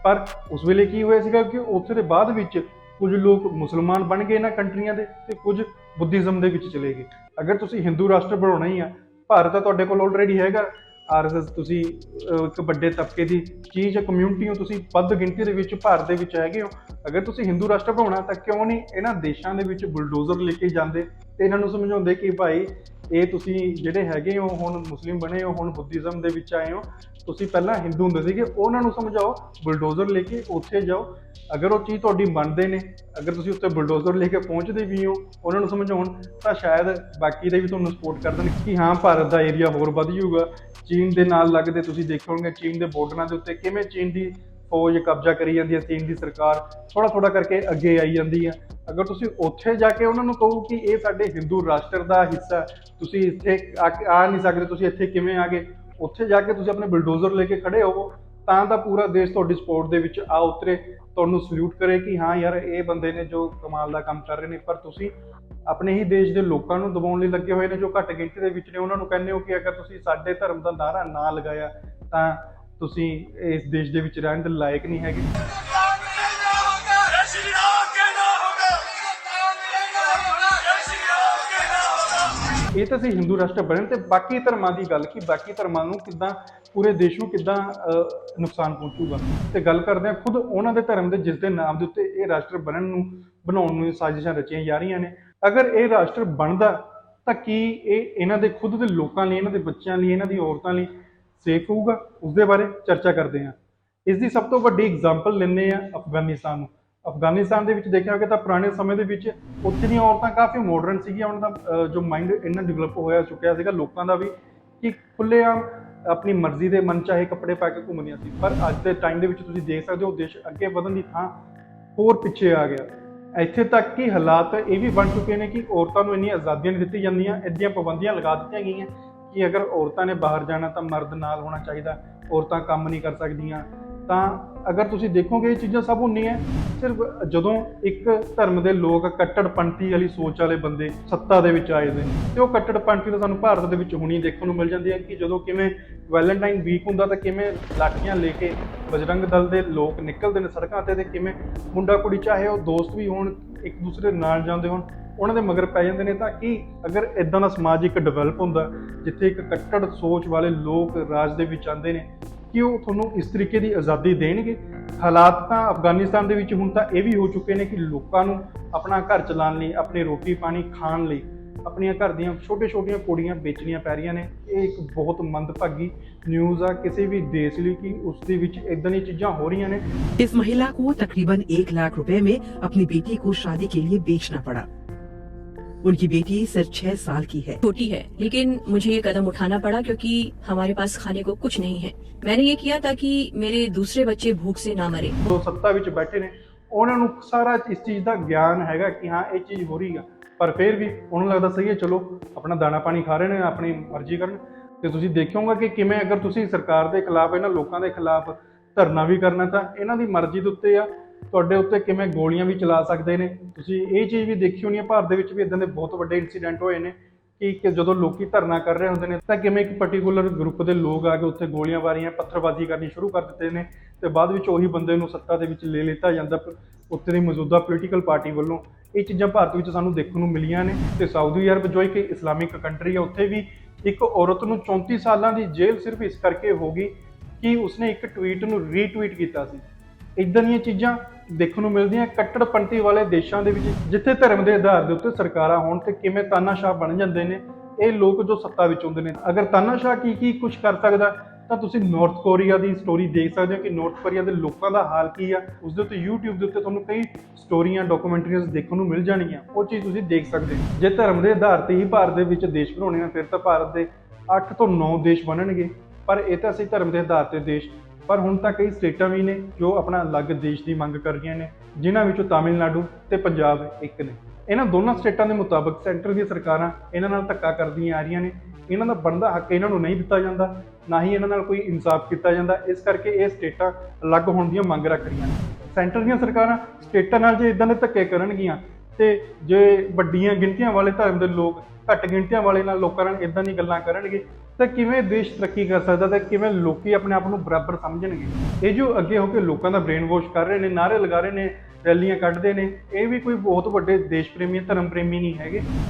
S1: ਪਰ ਉਸ ਵੇਲੇ ਕੀ ਹੋਇਆ ਸੀਗਾ ਕਿ ਉੱਥੇ ਦੇ ਬਾਅਦ ਵਿੱਚ ਕੁਝ ਲੋਕ ਮੁਸਲਮਾਨ ਬਣ ਗਏ ਇਹਨਾਂ ਕੰਟਰੀਆਂ ਦੇ ਤੇ ਕੁਝ ਬੁੱਧੀਜ਼ਮ ਦੇ ਵਿੱਚ ਚਲੇ ਗਏ। ਅਗਰ ਤੁਸੀਂ ਹਿੰਦੂ ਰਾਸ਼ਟਰ ਬਣਾਉਣਾ ਹੀ ਆ, ਭਾਰਤ ਤਾਂ ਤੁਹਾਡੇ ਕੋਲ ਆਲਰੇਡੀ ਹੈਗਾ, RSS ਤੁਸੀਂ ਇੱਕ ਵੱਡੇ ਤਬਕੇ ਦੀ ਚੀਜ਼ ਹੈ, ਕਮਿਊਨਿਟੀ ਹੋ, ਤੁਸੀਂ ਵੱਧ ਗਿਣਤੀ ਦੇ ਵਿੱਚ ਭਾਰਤ ਦੇ ਵਿੱਚ ਹੈਗੇ ਹੋ। ਅਗਰ ਤੁਸੀਂ ਹਿੰਦੂ ਰਾਸ਼ਟਰ ਬਣਾਉਣਾ ਤਾਂ ਕਿਉਂ ਨਹੀਂ ਇਹਨਾਂ ਦੇਸ਼ਾਂ ਦੇ ਵਿੱਚ ਬੁਲਡੋਜ਼ਰ ਲੈ ਕੇ ਜਾਂਦੇ ਤੇ ਇਹਨਾਂ ਨੂੰ ਸਮਝਾਉਂਦੇ ਕਿ ਭਾਈ ਇਹ ਤੁਸੀਂ ਜਿਹੜੇ ਹੈਗੇ ਹੋ ਹੁਣ ਮੁਸਲਿਮ ਬਣੇ ਹੋ, ਹੁਣ ਬੁੱਧੀਜ਼ਮ ਦੇ ਵਿੱਚ ਆਏ ਹੋ, ਤੁਸੀਂ ਪਹਿਲਾਂ ਹਿੰਦੂ ਹੁੰਦੇ ਸੀਗੇ, ਉਹਨਾਂ ਨੂੰ ਸਮਝਾਓ, ਬੁਲਡੋਜ਼ਰ ਲੈ ਕੇ ਉੱਥੇ ਜਾਓ। ਅਗਰ ਉਹ ਚੀਜ਼ ਤੁਹਾਡੀ ਮੰਨਦੇ ਨੇ, ਅਗਰ ਤੁਸੀਂ ਉੱਥੇ ਬੁਲਡੋਜ਼ਰ ਲੈ ਕੇ ਪਹੁੰਚਦੇ ਵੀ ਹੋ ਉਹਨਾਂ ਨੂੰ ਸਮਝਾਉਣ, ਤਾਂ ਸ਼ਾਇਦ ਬਾਕੀ ਦੇ ਵੀ ਤੁਹਾਨੂੰ ਸਪੋਰਟ ਕਰ ਦੇਣ ਕਿ ਹਾਂ ਭਾਰਤ ਦਾ ਏਰੀਆ ਹੋਰ ਵਧ ਜਾਊਗਾ। ਚੀਨ ਦੇ ਨਾਲ ਲੱਗਦੇ ਤੁਸੀਂ ਦੇਖੋਗੇ ਚੀਨ ਦੇ ਬਾਰਡਰਾਂ ਦੇ ਉੱਤੇ ਕਿਵੇਂ ਚੀਨ ਦੀ ਫੌਜ ਕਬਜ਼ਾ ਕਰੀ ਜਾਂਦੀ ਹੈ, ਚੀਨ ਦੀ ਸਰਕਾਰ ਥੋੜਾ ਕਰਕੇ ਅੱਗੇ ਆਈ ਜਾਂਦੀ ਹੈ। ਅਗਰ ਤੁਸੀਂ ਉੱਥੇ ਜਾ ਕੇ ਉਹਨਾਂ ਨੂੰ ਕਹੋ ਕਿ ਇਹ ਸਾਡੇ ਹਿੰਦੂ ਰਾਸ਼ਟਰ ਦਾ ਹਿੱਸਾ, ਤੁਸੀਂ ਇੱਥੇ ਆ ਨਹੀਂ ਸਕਦੇ, ਤੁਸੀਂ ਇੱਥੇ ਕਿਵੇਂ ਆ ਗਏ, ਉੱਥੇ ਜਾ ਕੇ ਤੁਸੀਂ ਆਪਣੇ ਬੁਲਡੋਜ਼ਰ ਲੈ ਕੇ ਖੜੇ ਹੋਵੋ, ਤਾਂ ਪੂਰਾ ਦੇਸ਼ ਤੁਹਾਡੀ ਸਪੋਰਟ ਦੇ ਵਿੱਚ ਆ ਉਤਰੇ, ਤੁਹਾਨੂੰ ਸਲੂਟ ਕਰੇ ਕਿ ਹਾਂ ਯਾਰ ਇਹ ਬੰਦੇ ਨੇ ਜੋ ਕਮਾਲ ਦਾ ਕੰਮ ਕਰ ਰਹੇ ਨੇ। ਪਰ ਤੁਸੀਂ ਆਪਣੇ ਹੀ ਦੇਸ਼ ਦੇ ਲੋਕਾਂ ਨੂੰ ਦਬਾਉਣ ਲਈ ਲੱਗੇ ਹੋਏ ਨੇ ਜੋ ਘੱਟ ਗਿਣਤੀ ਦੇ ਵਿੱਚ ਨੇ, ਉਹਨਾਂ ਨੂੰ ਕਹਿੰਦੇ ਹੋ ਕਿ ਅਗਰ ਤੁਸੀਂ ਸਾਡੇ ਧਰਮ ਦਾ ਨਾਅਰਾ ਨਾ ਲਗਾਇਆ ਤਾਂ ਤੁਸੀਂ ਇਸ ਦੇਸ਼ ਦੇ ਵਿੱਚ ਰਹਿਣ ਦੇ ਲਾਇਕ ਨਹੀਂ ਹੈਗੇ। ਇਹ ਤਾਂ ਸੀ ਹਿੰਦੂ ਰਾਸ਼ਟਰ ਬਣਨ ਤੇ ਬਾਕੀ ਧਰਮਾਂ ਦੀ ਗੱਲ ਕਿ ਬਾਕੀ ਧਰਮਾਂ ਨੂੰ ਕਿੱਦਾਂ, ਪੂਰੇ ਦੇਸ਼ ਨੂੰ ਕਿੱਦਾਂ ਨੁਕਸਾਨ ਪਹੁੰਚੂਗਾ। ਤੇ ਗੱਲ ਕਰਦੇ ਹਾਂ ਖੁਦ ਉਹਨਾਂ ਦੇ ਧਰਮ ਦੇ ਜਿਸ ਦੇ ਨਾਮ ਦੇ ਉੱਤੇ ਇਹ ਰਾਸ਼ਟਰ ਬਣਾਉਣ ਨੂੰ ਸਾਜ਼ਿਸ਼ਾਂ ਰਚੀਆਂ ਜਾ ਰਹੀਆਂ ਨੇ। ਅਗਰ ਇਹ ਰਾਸ਼ਟਰ ਬਣਦਾ ਤਾਂ ਕੀ ਇਹ ਇਹਨਾਂ ਦੇ ਖੁਦ ਦੇ ਲੋਕਾਂ ਲਈ, ਇਹਨਾਂ ਦੇ ਬੱਚਿਆਂ ਲਈ, ਇਹਨਾਂ ਦੀ ਔਰਤਾਂ ਲਈ ਸੇਫ ਹੋਊਗਾ? ਉਸ ਦੇ ਬਾਰੇ ਚਰਚਾ ਕਰਦੇ ਹਾਂ। ਇਸ ਦੀ ਸਭ ਤੋਂ ਵੱਡੀ ਐਗਜ਼ਾਮਪਲ ਲੈਂਦੇ ਆ ਅਫਗਾਨਿਸਤਾਨ ਨੂੰ। ਅਫਗਾਨਿਸਤਾਨ ਦੇ ਵਿੱਚ ਦੇਖਿਆ ਹੋਵੇ ਤਾਂ ਪੁਰਾਣੇ ਸਮੇਂ ਦੇ ਵਿੱਚ ਉੱਥੇ ਦੀਆਂ ਔਰਤਾਂ ਕਾਫੀ ਮਾਡਰਨ ਸੀਗੀਆਂ, ਉਹਨਾਂ ਦਾ ਜੋ ਮਾਈਂਡ ਇੰਨਾ ਡਿਵੈਲਪ ਹੋਇਆ ਚੁੱਕਿਆ ਸੀਗਾ ਲੋਕਾਂ ਦਾ ਵੀ ਕਿ ਖੁੱਲ੍ਹੇਆਮ ਆਪਣੀ ਮਰਜ਼ੀ ਦੇ ਮਨ ਚਾਹੇ ਕੱਪੜੇ ਪਾ ਕੇ ਘੁੰਮਦੀਆਂ ਸੀ। ਪਰ ਅੱਜ ਦੇ ਟਾਈਮ ਦੇ ਵਿੱਚ ਤੁਸੀਂ ਦੇਖ ਸਕਦੇ ਹੋ ਦੇਸ਼ ਅੱਗੇ ਵਧਣ ਦੀ ਥਾਂ ਹੋਰ ਪਿੱਛੇ ਆ ਗਿਆ। ਇੱਥੇ ਤੱਕ ਕਿ ਹਾਲਾਤ ਇਹ ਵੀ ਬਣ ਚੁੱਕੇ ਨੇ ਕਿ ਔਰਤਾਂ ਨੂੰ ਇੰਨੀਆਂ ਆਜ਼ਾਦੀਆਂ ਨਹੀਂ ਦਿੱਤੀਆਂ ਜਾਂਦੀਆਂ, ਇੱਦੀਆਂ ਪਾਬੰਦੀਆਂ ਲਗਾ ਦਿੱਤੀਆਂ ਗਈਆਂ ਕਿ ਅਗਰ ਔਰਤਾਂ ਨੇ ਬਾਹਰ ਜਾਣਾ ਤਾਂ ਮਰਦ ਨਾਲ ਹੋਣਾ ਚਾਹੀਦਾ, ਔਰਤਾਂ ਕੰਮ ਨਹੀਂ ਕਰ ਸਕਦੀਆਂ। ਤਾਂ ਅਗਰ ਤੁਸੀਂ ਦੇਖੋਗੇ ਇਹ ਚੀਜ਼ਾਂ ਸਭ ਹੁੰਦੀਆਂ ਸਿਰਫ ਜਦੋਂ ਇੱਕ ਧਰਮ ਦੇ ਲੋਕ ਕੱਟੜਪੰਥੀ ਵਾਲੀ ਸੋਚ ਵਾਲੇ ਬੰਦੇ ਸੱਤਾ ਦੇ ਵਿੱਚ ਆਏ ਨੇ, ਤੇ ਉਹ ਕੱਟੜਪੰਥੀ ਤਾਂ ਸਾਨੂੰ ਭਾਰਤ ਦੇ ਵਿੱਚ ਹੁਣੀ ਦੇਖਣ ਨੂੰ ਮਿਲ ਜਾਂਦੀ ਹੈ ਕਿ ਜਦੋਂ ਕਿਵੇਂ ਵੈਲੈਂਟਾਈਨ ਵੀਕ ਹੁੰਦਾ ਤਾਂ ਕਿਵੇਂ ਲਾਠੀਆਂ ਲੈ ਕੇ ਬਜਰੰਗ ਦਲ ਦੇ ਲੋਕ ਨਿਕਲਦੇ ਨੇ ਸੜਕਾਂ ਤੇ ਕਿਵੇਂ ਮੁੰਡਾ ਕੁੜੀ ਚਾਹੇ ਉਹ ਦੋਸਤ ਵੀ ਹੋਣ ਇੱਕ ਦੂਸਰੇ ਨਾਲ ਜਾਂਦੇ ਹੋਣ ਉਹਨਾਂ ਦੇ ਮਗਰ ਪੈ ਜਾਂਦੇ ਨੇ। ਤਾਂ ਕਿ ਅਗਰ ਇਦਾਂ ਦਾ ਸਮਾਜ ਇੱਕ ਡਿਵੈਲਪ ਹੁੰਦਾ ਜਿੱਥੇ ਇੱਕ ਕੱਟੜ ਸੋਚ ਵਾਲੇ ਲੋਕ ਰਾਜ ਦੇ ਵਿੱਚ ਆਉਂਦੇ ਨੇ ਕਿ ਉਹ ਤੁਹਾਨੂੰ ਇਸ ਤਰੀਕੇ ਦੀ ਆਜ਼ਾਦੀ ਦੇਣਗੇ? ਹਾਲਾਤ ਤਾਂ ਅਫਗਾਨਿਸਤਾਨ ਦੇ ਵਿੱਚ ਹੁਣ ਤਾਂ ਇਹ ਵੀ ਹੋ ਚੁੱਕੇ ਨੇ ਕਿ ਲੋਕਾਂ ਨੂੰ ਆਪਣਾ ਘਰ ਚਲਾਉਣ ਲਈ, ਆਪਣੀ ਰੋਟੀ ਪਾਣੀ ਖਾਣ ਲਈ, ਆਪਣੀਆਂ ਘਰ ਦੀਆਂ ਛੋਟੀਆਂ ਕੁੜੀਆਂ ਵੇਚਣੀਆਂ ਪੈ ਰਹੀਆਂ ਨੇ। ਇਹ ਇੱਕ ਬਹੁਤ ਮੰਦਭਾਗੀ ਨਿਊਜ਼ ਆ ਕਿਸੇ ਵੀ ਦੇਸ਼ ਲਈ ਕਿ ਉਸ ਦੇ ਵਿੱਚ ਇਦਾਂ ਦੀਆਂ ਚੀਜ਼ਾਂ ਹੋ रही ने।
S7: इस महिला को तकरीबन 1 लाख रुपए में अपनी बेटी को शादी के लिए बेचना पड़ा। उनकी बेटी सिर्फ 6 साल की है।
S8: छोटी है, लेकिन मुझे ये कदम उठाना पड़ा क्योंकि हमारे पास खाने को कुछ नहीं है। मैंने ये किया ताकि मेरे दूसरे बच्चे भूख से ना मरे।
S1: जो सत्ता ਵਿੱਚ ਬੈਠੇ ਨੇ ਉਹਨਾਂ ਨੂੰ ਸਾਰਾ ਇਸ ਚੀਜ਼ ਦਾ ਗਿਆਨ ਹੈਗਾ ਕਿ ਹਾਂ ਇਹ ਚੀਜ਼ ਹੋ ਰਹੀ ਆ, ਪਰ ਫਿਰ ਵੀ ਉਹਨਾਂ ਨੂੰ ਲੱਗਦਾ ਸਹੀ ਹੈ ਚਲੋ ਆਪਣਾ ਦਾਣਾ ਪਾਣੀ ਖਾ ਰਹੇ ਨੇ, ਆਪਣੀ ਮਰਜ਼ੀ ਕਰਨ। ਤੇ ਤੁਸੀਂ ਦੇਖੋਗੇ ਕਿ ਕਿਵੇਂ ਅਗਰ ਤੁਸੀਂ ਸਰਕਾਰ ਦੇ ਖਿਲਾਫ ਇਹਨਾਂ ਲੋਕਾਂ ਦੇ ਖਿਲਾਫ ਧਰਨਾ ਵੀ ਕਰਨਾ ਤਾਂ ਇਹਨਾਂ ਦੀ ਮਰਜ਼ੀ ਦੇ ਉੱਤੇ ਆ, ਤੁਹਾਡੇ ਉੱਤੇ ਕਿਵੇਂ ਗੋਲੀਆਂ ਵੀ ਚਲਾ ਸਕਦੇ ਨੇ। ਤੁਸੀਂ ਇਹ ਚੀਜ਼ ਵੀ ਦੇਖੀ ਹੋਣੀ ਹੈ, ਭਾਰਤ ਦੇ ਵਿੱਚ ਵੀ ਇਦਾਂ ਦੇ ਬਹੁਤ ਵੱਡੇ ਇਨਸੀਡੈਂਟ ਹੋਏ ਨੇ ਕਿ ਜਦੋਂ ਲੋਕੀ ਧਰਨਾ ਕਰ ਰਹੇ ਹੁੰਦੇ ਨੇ ਤਾਂ ਕਿਵੇਂ ਇੱਕ ਪਾਰਟਿਕੂਲਰ ਗਰੁੱਪ ਦੇ ਲੋਕ ਆ ਕੇ ਉੱਥੇ ਗੋਲੀਆਂ ਵਾਰੀਆਂ ਪੱਥਰਬਾਜ਼ੀ ਕਰਨੀ ਸ਼ੁਰੂ ਕਰ ਦਿੱਤੇ ਨੇ ਤੇ ਬਾਅਦ ਵਿੱਚ ਉਹੀ ਬੰਦੇ ਨੂੰ ਸੱਤਾ ਦੇ ਵਿੱਚ ਲੈ ਲਿੱਤਾ ਜਾਂਦਾ ਉੱਥੇ ਦੀ ਮੌਜੂਦਾ ਪੋਲੀਟੀਕਲ ਪਾਰਟੀ ਵੱਲੋਂ। ਇਹ ਚੀਜ਼ਾਂ ਭਾਰਤ ਵਿੱਚ ਸਾਨੂੰ ਦੇਖਣ ਨੂੰ ਮਿਲੀਆਂ ਨੇ। ਤੇ ਸਾਊਦੀ ਅਰਬ ਜੋ ਇੱਕ ਇਸਲਾਮਿਕ ਕੰਟਰੀ ਹੈ ਉੱਥੇ ਵੀ ਇੱਕ ਔਰਤ ਨੂੰ 34 ਸਾਲਾਂ ਦੀ ਜੇਲ੍ਹ ਸਿਰਫ ਇਸ ਕਰਕੇ ਹੋ ਗਈ ਕਿ ਉਸਨੇ ਇੱਕ ਟਵੀਟ ਨੂੰ ਰੀਟਵੀਟ ਕੀਤਾ ਸੀ। ਇਦਾਂ ਦੀਆਂ ਚੀਜ਼ਾਂ ਦੇਖਣ ਨੂੰ ਮਿਲਦੀਆਂ ਕੱਟੜਪੰਥੀ ਵਾਲੇ ਦੇਸ਼ਾਂ ਦੇ ਵਿੱਚ ਜਿੱਥੇ ਧਰਮ ਦੇ ਆਧਾਰ ਦੇ ਉੱਤੇ ਸਰਕਾਰਾਂ ਹੋਣ ਤੇ ਕਿਵੇਂ ਤਾਨਾਸ਼ਾਹ ਬਣ ਜਾਂਦੇ ਨੇ ਇਹ ਲੋਕ ਜੋ ਸੱਤਾ ਵਿੱਚ ਹੁੰਦੇ ਨੇ। ਅਗਰ ਤਾਨਾਸ਼ਾਹ ਕੀ ਕੁਝ ਕਰ ਸਕਦਾ ਤਾਂ ਤੁਸੀਂ ਨਾਰਥ ਕੋਰੀਆ ਦੀ ਸਟੋਰੀ ਦੇਖ ਸਕਦੇ ਹੋ ਕਿ ਨਾਰਥ ਕੋਰੀਆ ਦੇ ਲੋਕਾਂ ਦਾ ਹਾਲ ਕੀ ਆ। ਉਸ ਦੇ ਉੱਤੇ YouTube ਦੇ ਉੱਤੇ ਤੁਹਾਨੂੰ ਕਈ ਸਟੋਰੀਆਂ ਡਾਕੂਮੈਂਟਰੀਜ਼ ਦੇਖਣ ਨੂੰ ਮਿਲ ਜਾਣਗੀਆਂ, ਉਹ ਚੀਜ਼ ਤੁਸੀਂ ਦੇਖ ਸਕਦੇ ਹੋ। ਜੇ ਧਰਮ ਦੇ ਆਧਾਰ ਤੇ ਹੀ ਭਾਰਤ ਦੇ ਵਿੱਚ ਦੇਸ਼ ਬਣਾਉਣੇ ਆ ਫਿਰ ਤਾਂ ਭਾਰਤ ਦੇ 8 ਤੋਂ 9 ਦੇਸ਼ ਬਣਨਗੇ, ਪਰ ਇਹ ਤਾਂ ਅਸੀਂ ਧਰਮ ਦੇ ਆਧਾਰ ਤੇ ਦੇਸ਼। ਪਰ ਹੁਣ ਤਾਂ ਕਈ ਸਟੇਟਾਂ ਵੀ ਨੇ ਜੋ ਆਪਣਾ ਅਲੱਗ ਦੇਸ਼ ਦੀ ਮੰਗ ਕਰ ਰਹੀਆਂ ਨੇ, ਜਿਨ੍ਹਾਂ ਵਿੱਚੋਂ ਤਾਮਿਲਨਾਡੂ ਤੇ ਪੰਜਾਬ ਇੱਕ ਨੇ। ਇਹਨਾਂ ਦੋਨਾਂ ਸਟੇਟਾਂ ਦੇ ਮੁਤਾਬਕ ਸੈਂਟਰ ਦੀਆਂ ਸਰਕਾਰਾਂ ਇਹਨਾਂ ਨਾਲ ਧੱਕਾ ਕਰਦੀਆਂ ਆ ਰਹੀਆਂ ਨੇ। ਇਹਨਾਂ ਦਾ ਬਣਦਾ ਹੱਕ ਇਹਨਾਂ ਨੂੰ ਨਹੀਂ ਦਿੱਤਾ ਜਾਂਦਾ, ਨਾ ਹੀ ਇਹਨਾਂ ਨਾਲ ਕੋਈ ਇਨਸਾਫ ਕੀਤਾ ਜਾਂਦਾ। ਇਸ ਕਰਕੇ ਇਹ ਸਟੇਟਾਂ ਅਲੱਗ ਹੋਣ ਦੀਆਂ ਮੰਗ ਰੱਖ ਰਹੀਆਂ ਨੇ। ਸੈਂਟਰ ਦੀਆਂ ਸਰਕਾਰਾਂ ਸਟੇਟਾਂ ਨਾਲ ਜੇ ਇਦਾਂ ਦੇ ਧੱਕੇ ਕਰਨਗੀਆਂ ਤੇ ਜੇ ਵੱਡੀਆਂ ਗਿਣਤੀਆਂ ਵਾਲੇ ਧਰਮ ਦੇ ਲੋਕ ਘੱਟ ਗਿਣਤੀਆਂ ਵਾਲੇ ਨਾਲ ਲੋਕਾਂ ਨਾਲ ਇਦਾਂ ਦੀਆਂ ਗੱਲਾਂ ਕਰਨਗੇ ਤਾਂ ਕਿਵੇਂ ਦੇਸ਼ ਤਰੱਕੀ ਕਰ ਸਕਦਾ ਤੇ ਕਿਵੇਂ ਲੋਕੀ ਆਪਣੇ ਆਪ ਨੂੰ ਬਰਾਬਰ ਸਮਝਣਗੇ। ਇਹ ਜੋ ਅੱਗੇ ਹੋ ਕੇ ਲੋਕਾਂ ਦਾ ਬ੍ਰੇਨ ਵਾਸ਼ ਕਰ ਰਹੇ ਨੇ, ਨਾਅਰੇ ਲਗਾ ਰਹੇ ਨੇ, ਰੈਲੀਆਂ ਕੱਢਦੇ ਨੇ, ਇਹ ਵੀ ਕੋਈ ਬਹੁਤ ਵੱਡੇ ਦੇਸ਼ ਪ੍ਰੇਮੀ ਧਰਮ ਪ੍ਰੇਮੀ ਨਹੀਂ ਹੈਗੇ।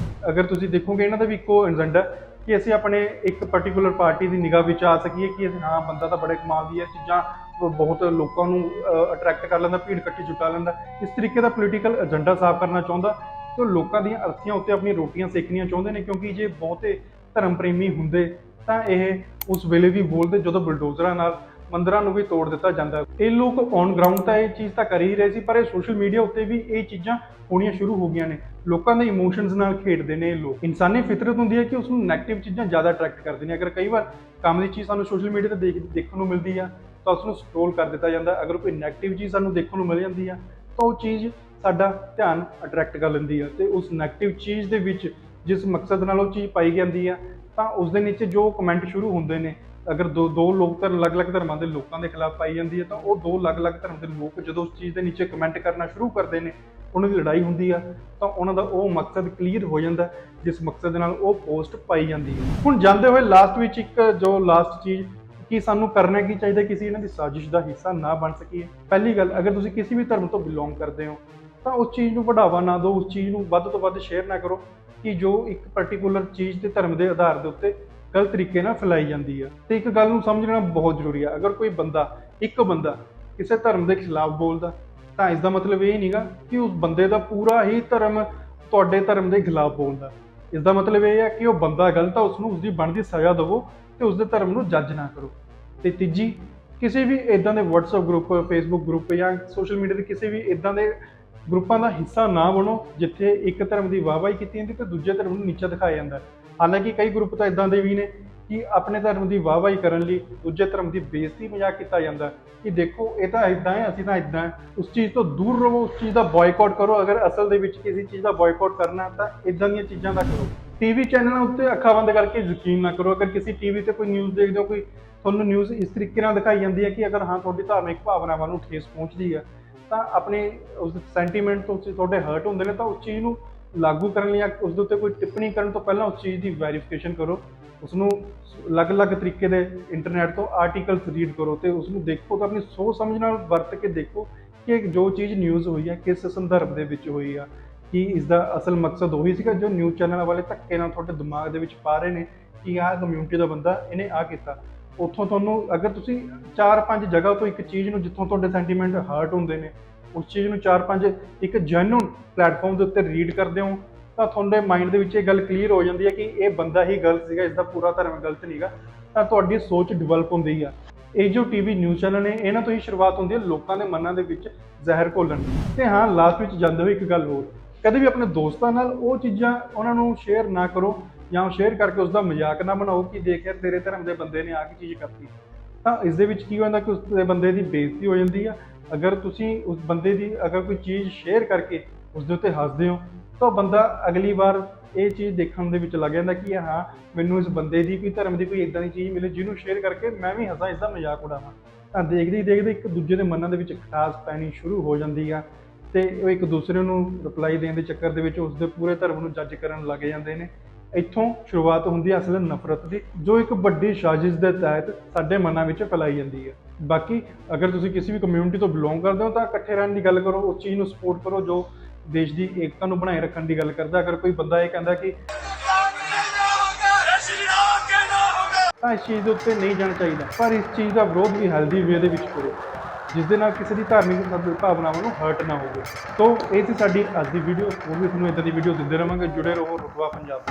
S1: ਅਗਰ ਤੁਸੀਂ ਦੇਖੋਗੇ ਇਹਨਾਂ ਦਾ ਵੀ ਇੱਕੋ ਏਜੰਡਾ ਕਿ ਅਸੀਂ ਆਪਣੇ ਇੱਕ ਪਾਰਟਿਕੂਲਰ ਪਾਰਟੀ ਦੀ ਨਿਗਾਹ ਵਿੱਚ ਆ ਸਕੀਏ ਕਿ ਹਾਂ ਬੰਦਾ ਤਾਂ ਬੜੇ ਕਮਾਲ ਦੀ ਹੈ, ਚੀਜ਼ਾਂ ਬਹੁਤ ਲੋਕਾਂ ਨੂੰ ਅਟਰੈਕਟ ਕਰ ਲੈਂਦਾ, ਭੀੜ ਇਕੱਠੀ ਜੁਟਾ ਲੈਂਦਾ। ਇਸ ਤਰੀਕੇ ਦਾ ਪੋਲੀਟੀਕਲ ਏਜੰਡਾ ਸਾਫ਼ ਕਰਨਾ ਚਾਹੁੰਦਾ ਤੇ ਲੋਕਾਂ ਦੀਆਂ ਅਰਥੀਆਂ ਉੱਤੇ ਆਪਣੀਆਂ ਰੋਟੀਆਂ ਸੇਕਣੀਆਂ ਚਾਹੁੰਦੇ ਨੇ, ਕਿਉਂਕਿ ਜੇ ਬਹੁਤੇ ਧਰਮ ਪ੍ਰੇਮੀ ਹੁੰਦੇ ਤਾਂ ਇਹ ਉਸ ਵੇਲੇ ਵੀ ਬੋਲਦੇ ਜਦੋਂ ਬੁਲਡੋਜ਼ਰਾਂ ਨਾਲ ਮੰਦਰਾਂ ਨੂੰ ਵੀ ਤੋੜ ਦਿੱਤਾ ਜਾਂਦਾ। ਇਹ ਲੋਕ ਔਨ ਗਰਾਊਂਡ ਤਾਂ ਇਹ ਚੀਜ਼ ਤਾਂ ਕਰ ਹੀ ਰਹੇ ਸੀ, ਪਰ ਇਹ ਸੋਸ਼ਲ ਮੀਡੀਆ ਉੱਤੇ ਵੀ ਇਹ ਚੀਜ਼ਾਂ ਹੋਣੀਆਂ ਸ਼ੁਰੂ ਹੋ ਗਈਆਂ ਨੇ। ਲੋਕਾਂ ਦੇ ਇਮੋਸ਼ਨਸ ਨਾਲ ਖੇਡਦੇ ਨੇ ਇਹ ਲੋਕ। ਇਨਸਾਨੀ ਫਿਤਰਤ ਹੁੰਦੀ ਹੈ ਕਿ ਉਸ ਨੂੰ ਨੈਗੇਟਿਵ ਚੀਜ਼ਾਂ ਜ਼ਿਆਦਾ ਅਟਰੈਕਟ ਕਰਦੀਆਂ ਨੇ। ਅਗਰ ਕਈ ਵਾਰ ਕੰਮ ਦੀ ਚੀਜ਼ ਸਾਨੂੰ ਸੋਸ਼ਲ ਮੀਡੀਆ ਤੇ ਦੇਖਣ ਨੂੰ ਮਿਲਦੀ ਆ ਤਾਂ ਉਸ ਨੂੰ ਸਕਰੋਲ ਕਰ ਦਿੱਤਾ ਜਾਂਦਾ। ਅਗਰ ਕੋਈ ਨੈਗੇਟਿਵ ਚੀਜ਼ ਸਾਨੂੰ ਦੇਖਣ ਨੂੰ ਮਿਲ ਜਾਂਦੀ ਆ ਤਾਂ ਉਹ ਚੀਜ਼ ਸਾਡਾ ਧਿਆਨ ਅਟਰੈਕਟ ਕਰ ਲੈਂਦੀ ਆ ਤੇ ਉਸ ਨੈਗੇਟਿਵ ਚੀਜ਼ ਦੇ ਵਿੱਚ ਜਿਸ ਮਕਸਦ ਨਾਲ ਉਹ ਚੀਜ਼ ਪਾਈ ਜਾਂਦੀ ਆ ਤਾਂ ਉਸ ਦੇ ਨੀਚੇ ਜੋ ਕਮੈਂਟ ਸ਼ੁਰੂ ਹੁੰਦੇ ਨੇ, ਅਗਰ ਦੋ ਲੋਕ ਅਲੱਗ-ਅਲੱਗ ਧਰਮਾਂ ਦੇ ਲੋਕਾਂ ਦੇ ਖਿਲਾਫ ਪਾਈ ਜਾਂਦੀ ਹੈ ਤਾਂ ਉਹ ਦੋ ਅਲੱਗ-ਅਲੱਗ ਧਰਮ ਦੇ ਲੋਕ ਜਦੋਂ ਉਸ ਚੀਜ਼ ਦੇ ਨੀਚੇ ਕਮੈਂਟ ਕਰਨਾ ਸ਼ੁਰੂ ਕਰਦੇ ਨੇ, ਉਹਨਾਂ ਦੀ ਲੜਾਈ ਹੁੰਦੀ ਆ ਤਾਂ ਉਹਨਾਂ ਦਾ ਉਹ ਮਕਸਦ ਕਲੀਅਰ ਹੋ ਜਾਂਦਾ ਜਿਸ ਮਕਸਦ ਨਾਲ ਉਹ ਪੋਸਟ ਪਾਈ ਜਾਂਦੀ ਹੈ। ਹੁਣ ਜਾਂਦੇ ਹੋਏ ਲਾਸਟ ਵਿੱਚ ਇੱਕ ਜੋ ਲਾਸਟ ਚੀਜ਼ ਕਿ ਸਾਨੂੰ ਕਰਨਾ ਕੀ ਚਾਹੀਦਾ ਕਿਸੇ ਇਹਨਾਂ ਦੀ ਸਾਜ਼ਿਸ਼ ਦਾ ਹਿੱਸਾ ਨਾ ਬਣ ਸਕੀਏ। ਪਹਿਲੀ ਗੱਲ, ਅਗਰ ਤੁਸੀਂ ਕਿਸੇ ਵੀ ਧਰਮ ਤੋਂ ਬਿਲੋਂਗ ਕਰਦੇ ਹੋ ਤਾਂ ਉਸ ਚੀਜ਼ ਨੂੰ ਵਧਾਵਾ ਨਾ ਦਿਓ, ਉਸ ਚੀਜ਼ ਨੂੰ ਵੱਧ ਤੋਂ ਵੱਧ ਸ਼ੇਅਰ ਨਾ ਕਰੋ ਕਿ ਜੋ ਇੱਕ ਪਾਰਟਿਕੂਲਰ ਚੀਜ਼ ਤੇ ਧਰਮ ਦੇ ਆਧਾਰ ਦੇ ਉੱਤੇ ਗਲਤ ਤਰੀਕੇ ਨਾਲ ਫੈਲਾਈ ਜਾਂਦੀ ਹੈ। ਤੇ ਇੱਕ ਗੱਲ ਨੂੰ ਸਮਝਣਾ ਬਹੁਤ ਜ਼ਰੂਰੀ ਹੈ, ਅਗਰ ਕੋਈ ਇੱਕ ਬੰਦਾ ਕਿਸੇ ਧਰਮ ਦੇ ਖਿਲਾਫ ਬੋਲਦਾ ਤਾਂ ਇਸ ਦਾ ਮਤਲਬ ਇਹ ਨਹੀਂਗਾ ਕਿ ਉਸ ਬੰਦੇ ਦਾ ਪੂਰਾ ਹੀ ਧਰਮ ਤੁਹਾਡੇ ਧਰਮ ਦੇ ਖਿਲਾਫ ਬੋਲਦਾ। ਇਸ ਦਾ ਮਤਲਬ ਇਹ ਹੈ ਕਿ ਉਹ ਬੰਦਾ ਗਲਤ ਆ, ਉਸ ਨੂੰ ਉਸਦੀ ਬਣਦੀ ਸਜ਼ਾ ਦਿਵੋ ਤੇ ਉਸਦੇ ਧਰਮ ਨੂੰ ਜੱਜ ਨਾ ਕਰੋ। ਤੇ ਤੀਜੀ, ਕਿਸੇ ਵੀ ਇਦਾਂ ਦੇ WhatsApp ਗਰੁੱਪ, Facebook ਗਰੁੱਪ ਜਾਂ ਸੋਸ਼ਲ ਮੀਡੀਆ ਦੇ ਕਿਸੇ ਵੀ ਇਦਾਂ ਦੇ ਗਰੁੱਪਾਂ ਦਾ ਹਿੱਸਾ ਨਾ ਬਣੋ ਜਿੱਥੇ ਇੱਕ ਧਰਮ ਦੀ ਵਾਹਵਾਹੀ ਕੀਤੀ ਜਾਂਦੀ ਤੇ ਦੂਜੇ ਧਰਮ ਨੂੰ ਨੀਚਾ ਦਿਖਾਇਆ ਜਾਂਦਾ। ਹਾਲਾਂਕਿ ਕਈ ਗਰੁੱਪ ਤਾਂ ਇਦਾਂ ਦੇ ਵੀ ਨੇ ਕਿ ਆਪਣੇ ਧਰਮ ਦੀ ਵਾਹਵਾਹੀ ਕਰਨ ਲਈ ਦੂਜੇ ਧਰਮ ਦੀ ਬੇਇੱਜ਼ਤੀ ਮਜ਼ਾਕ ਕੀਤਾ ਜਾਂਦਾ ਕਿ ਦੇਖੋ ਇਹ ਤਾਂ ਇਦਾਂ ਹੈ, ਅਸੀਂ ਤਾਂ ਇਦਾਂ ਹੈ। ਉਸ ਚੀਜ਼ ਤੋਂ ਦੂਰ ਰਹੋ, ਉਸ ਚੀਜ਼ ਦਾ ਬਾਇਕਾਟ ਕਰੋ। ਅਗਰ ਅਸਲ ਦੇ ਵਿੱਚ ਕਿਸੇ ਚੀਜ਼ ਦਾ ਬਾਇਕਾਟ ਕਰਨਾ ਤਾਂ ਇਦਾਂ ਦੀਆਂ ਚੀਜ਼ਾਂ ਦਾ ਕਰੋ। ਟੀਵੀ ਚੈਨਲਾਂ ਉੱਤੇ ਅੱਖਾਂ ਬੰਦ ਕਰਕੇ ਯਕੀਨ ਨਾ ਕਰੋ। ਅਗਰ ਕਿਸੇ ਟੀਵੀ ਤੇ ਕੋਈ ਨਿਊਜ਼ ਦੇਖਦੇ ਹੋ, ਕੋਈ ਤੁਹਾਨੂੰ ਨਿਊਜ਼ ਇਸ ਤਰੀਕੇ ਨਾਲ ਦਿਖਾਈ ਜਾਂਦੀ ਹੈ ਕਿ ਅਗਰ ਹਾਂ ਤੁਹਾਡੀ ਧਾਰਮਿਕ ਭਾਵਨਾਵਾਂ ਨੂੰ ਠੇਸ ਪਹੁੰਚਦੀ ਹੈ ਤਾਂ ਆਪਣੇ ਉਸ ਸੈਂਟੀਮੈਂਟ ਤੋਂ ਤੁਹਾਡੇ ਹਰਟ ਹੁੰਦੇ ਨੇ ਤਾਂ ਉਸ ਚੀਜ਼ ਨੂੰ ਲਾਗੂ ਕਰਨ ਲਈ ਜਾਂ ਉਸ ਦੇ ਉੱਤੇ ਕੋਈ ਟਿੱਪਣੀ ਕਰਨ ਤੋਂ ਪਹਿਲਾਂ ਉਸ ਚੀਜ਼ ਦੀ ਵੈਰੀਫਿਕੇਸ਼ਨ ਕਰੋ। ਉਸ ਨੂੰ ਅਲੱਗ-ਅਲੱਗ ਤਰੀਕੇ ਦੇ ਇੰਟਰਨੈਟ ਤੋਂ ਆਰਟੀਕਲਸ ਰੀਡ ਕਰੋ ਤੇ ਉਸ ਨੂੰ ਦੇਖੋ ਤਾਂ ਆਪਣੀ ਸੋਚ ਸਮਝ ਨਾਲ ਵਰਤ ਕੇ ਦੇਖੋ ਕਿ ਜੋ ਚੀਜ਼ ਨਿਊਜ਼ ਹੋਈ ਹੈ ਕਿਸ ਸੰਦਰਭ ਦੇ ਵਿੱਚ ਹੋਈ ਆ, ਕਿ ਇਸ ਦਾ ਅਸਲ ਮਕਸਦ ਉਹੀ ਸੀਗਾ ਜੋ ਨਿਊਜ਼ ਚੈਨਲ ਵਾਲੇ ਧੱਕੇ ਨਾਲ ਤੁਹਾਡੇ ਦਿਮਾਗ ਦੇ ਵਿੱਚ ਪਾ ਰਹੇ ਨੇ ਕਿ ਆਹ ਕਮਿਊਨਿਟੀ ਦਾ ਬੰਦਾ ਇਹਨੇ ਆਹ ਕੀਤਾ। ਉੱਥੋਂ ਤੁਹਾਨੂੰ ਅਗਰ ਤੁਸੀਂ 4-5 ਜਗ੍ਹਾ ਤੋਂ ਇੱਕ ਚੀਜ਼ ਨੂੰ ਜਿੱਥੋਂ ਤੁਹਾਡੇ ਸੈਂਟੀਮੈਂਟ ਹਰਟ ਹੁੰਦੇ ਨੇ ਉਸ ਚੀਜ਼ ਨੂੰ 4-5 ਇੱਕ ਜੈਨੂਨ ਪਲੇਟਫਾਰਮ ਦੇ ਉੱਤੇ ਰੀਡ ਕਰਦੇ ਹੋ ਤਾਂ ਤੁਹਾਡੇ ਮਾਈਂਡ ਦੇ ਵਿੱਚ ਇਹ ਗੱਲ ਕਲੀਅਰ ਹੋ ਜਾਂਦੀ ਹੈ ਕਿ ਇਹ ਬੰਦਾ ਹੀ ਗਲਤ ਸੀਗਾ, ਇਸ ਦਾ ਪੂਰਾ ਧਰਮ ਗਲਤ ਨਹੀਂਗਾ, ਤਾਂ ਤੁਹਾਡੀ ਸੋਚ ਡਿਵੈਲਪ ਹੁੰਦੀ ਆ। ਇਹ ਜੋ ਟੀਵੀ ਨਿਊਜ਼ ਚੈਨਲ ਨੇ ਇਹਨਾਂ ਤੋਂ ਹੀ ਸ਼ੁਰੂਆਤ ਹੁੰਦੀ ਹੈ ਲੋਕਾਂ ਦੇ ਮਨਾਂ ਦੇ ਵਿੱਚ ਜ਼ਹਿਰ ਘੋਲਣ ਦੀ। ਤੇ ਹਾਂ, ਲਾਸਟ ਵਿੱਚ ਜਾਂਦੇ ਹੋਏ ਇੱਕ ਗੱਲ ਹੋਰ, ਕਦੇ ਵੀ ਆਪਣੇ ਦੋਸਤਾਂ ਨਾਲ ਉਹ ਚੀਜ਼ਾਂ ਉਹਨਾਂ ਨੂੰ ਸ਼ੇਅਰ ਨਾ ਕਰੋ ਜਾਂ ਸ਼ੇਅਰ ਕਰਕੇ ਉਸ ਦਾ ਮਜ਼ਾਕ ਨਾ ਬਣਾਓ ਕਿ ਦੇਖ ਯਾਰ ਤੇਰੇ ਧਰਮ ਦੇ ਬੰਦੇ ਨੇ ਆ ਕੇ ਚੀਜ਼ ਕਰਤੀ। ਤਾਂ ਇਸ ਦੇ ਵਿੱਚ ਕੀ ਹੋ ਜਾਂਦਾ ਕਿ ਉਸ ਦੇ ਬੰਦੇ ਦੀ ਬੇਇੱਜ਼ਤੀ ਹੋ ਜਾਂਦੀ ਆ। ਅਗਰ ਤੁਸੀਂ ਉਸ ਬੰਦੇ ਦੀ ਅਗਰ ਕੋਈ ਚੀਜ਼ ਸ਼ੇਅਰ ਕਰਕੇ ਉਸ ਦੇ ਉੱਤੇ ਹੱਸਦੇ ਹੋ ਤਾਂ ਬੰਦਾ ਅਗਲੀ ਵਾਰ ਇਹ ਚੀਜ਼ ਦੇਖਣ ਦੇ ਵਿੱਚ ਲੱਗ ਜਾਂਦਾ ਕਿ ਹਾਂ, ਮੈਨੂੰ ਇਸ ਬੰਦੇ ਦੀ ਕੋਈ ਧਰਮ ਦੀ ਕੋਈ ਇਦਾਂ ਦੀ ਚੀਜ਼ ਮਿਲੇ ਜਿਹਨੂੰ ਸ਼ੇਅਰ ਕਰਕੇ ਮੈਂ ਵੀ ਹੱਸਾਂ, ਇਸ ਦਾ ਮਜ਼ਾਕ ਉਡਾਵਾਂ। ਤਾਂ ਦੇਖਦੇ ਹੀ ਦੇਖਦੇ ਇੱਕ ਦੂਜੇ ਦੇ ਮਨਾਂ ਦੇ ਵਿੱਚ ਖਟਾਸ ਪੈਣੀ ਸ਼ੁਰੂ ਹੋ ਜਾਂਦੀ ਆ ਤੇ ਉਹ ਇੱਕ ਦੂਸਰੇ ਨੂੰ ਰਿਪਲਾਈ ਦੇਣ ਦੇ ਚੱਕਰ ਦੇ ਵਿੱਚ ਉਸ ਦੇ ਪੂਰੇ ਧਰਮ ਨੂੰ ਜੱਜ ਕਰਨ ਲੱਗ ਜਾਂਦੇ ਨੇ। ਇੱਥੋਂ ਸ਼ੁਰੂਆਤ ਹੁੰਦੀ ਹੈ ਅਸਲ ਨਫ਼ਰਤ ਦੀ, ਜੋ ਇੱਕ ਵੱਡੀ ਸਾਜ਼ਿਸ਼ ਦੇ ਤਹਿਤ ਸਾਡੇ ਮਨਾਂ ਵਿੱਚ ਫੈਲਾਈ ਜਾਂਦੀ ਹੈ। ਬਾਕੀ ਅਗਰ ਤੁਸੀਂ ਕਿਸੇ ਵੀ ਕਮਿਊਨਿਟੀ ਤੋਂ ਬਿਲੋਂਗ ਕਰਦੇ ਹੋ ਤਾਂ ਇਕੱਠੇ ਰਹਿਣ ਦੀ ਗੱਲ ਕਰੋ, ਉਸ ਚੀਜ਼ ਨੂੰ ਸਪੋਰਟ ਕਰੋ ਜੋ ਦੇਸ਼ ਦੀ ਏਕਤਾ ਨੂੰ ਬਣਾਏ ਰੱਖਣ ਦੀ ਗੱਲ ਕਰਦਾ। ਅਗਰ ਕੋਈ ਬੰਦਾ ਇਹ ਕਹਿੰਦਾ ਕਿ ਤਾਂ ਇਸ ਚੀਜ਼ ਦੇ ਉੱਤੇ ਨਹੀਂ ਜਾਣਾ ਚਾਹੀਦਾ, ਪਰ ਇਸ ਚੀਜ਼ ਦਾ ਵਿਰੋਧ ਵੀ ਹੈਲਦੀ ਵੇ ਦੇ ਵਿੱਚ ਕਰੋ ਜਿਸ ਦੇ ਨਾਲ ਕਿਸੇ ਦੀ ਧਾਰਮਿਕ ਭਾਵਨਾਵਾਂ ਨੂੰ ਹਰਟ ਨਾ ਹੋਵੇ। ਤੋਂ ਇਹ ਸੀ ਸਾਡੀ ਅੱਜ ਦੀ ਵੀਡੀਓ। ਹੋਰ ਵੀ ਤੁਹਾਨੂੰ ਇੱਦਾਂ ਦੀ ਵੀਡੀਓ ਦਿੰਦੇ ਰਹਾਂਗੇ। ਜੁੜੇ ਰਹੋ ਰੁਤਬਾ ਪੰਜਾਬ।